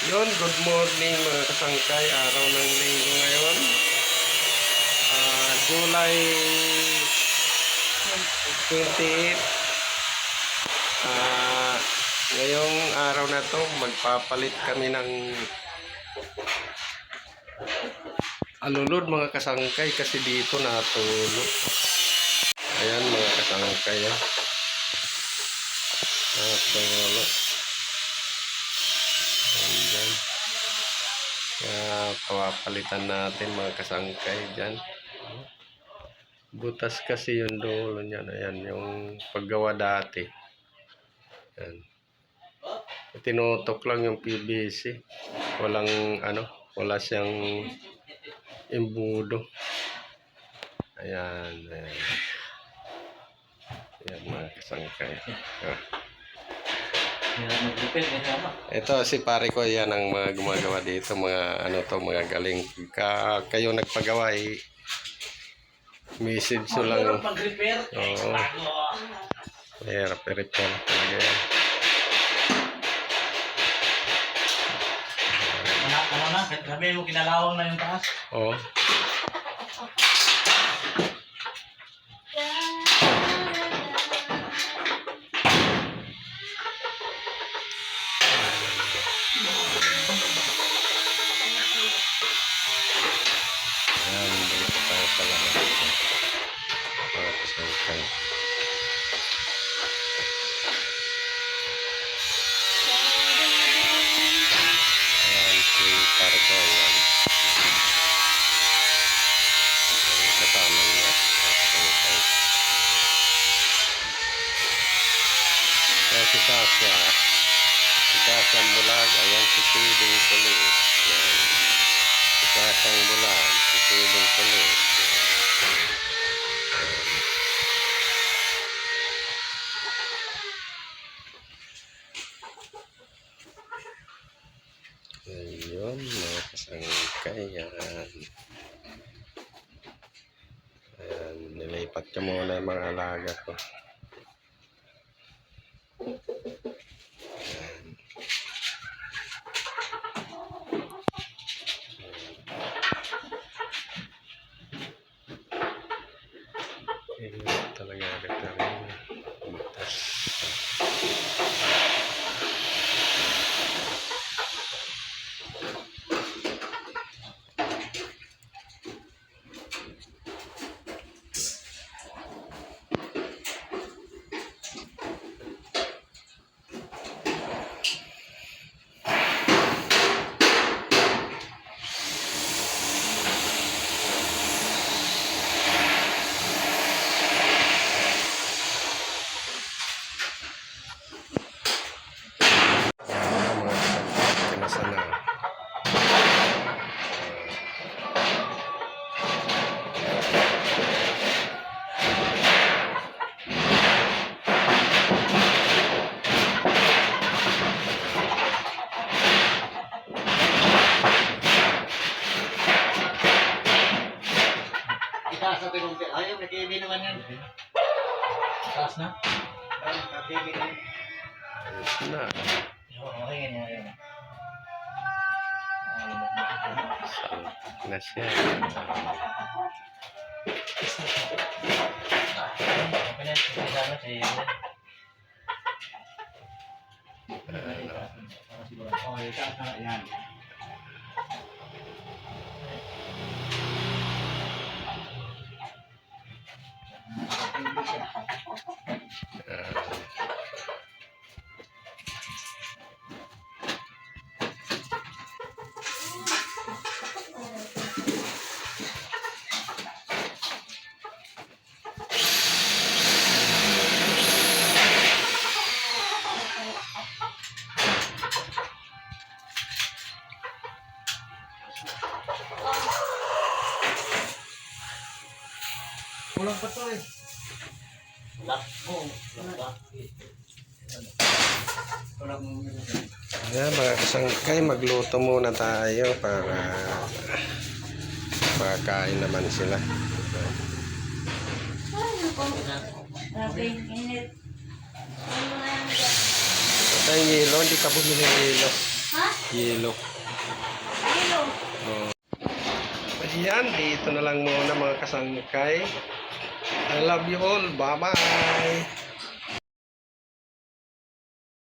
Yun, good morning mga kasangkay. Araw ng linggo ngayon. July 28. Ngayong araw na to, magpapalit kami ng alulod mga kasangkay kasi dito natulog. Ayan mga kasangkay. Natulog. Ayan. Papalitan natin mga kasangkay dyan. Butas kasi yung dulo niyan. Ayan yung paggawa dati. Ayan. Tinutok lang yung PVC. Wala siyang embudo. Ayan. Ayan mga kasangkay. Ito si pare ko, yan ang mga gumagawa dito, mga galing. Kayo nagpagawa message so lang. Oo. Mahirap i-repair talaga yan. Sabi mo kinalawang na yung taas. Oo. Si Kasang Bulag, ayan si Sidong Kulit. Si Kasang Bulag, si Sidong Kulit. Ayun, mga kasangkay yan. Ayan, nilipat ka muna yung mga alaga ko. Talaga agad rin. Ayaw, may TV naman yan. Taas na? TV na yun. Ayos na. Okay, ganyan. Salak na siya. Kulang pa to eh. Ayan mga kasangkay, magluto muna tayo para makakain naman sila. Ito yung yelo, hindi ka bumili ng yelo. Ha? Yelo. Hello. Oh. Ayan, dito na lang muna mga kasangkay. I love you all. Bye-bye.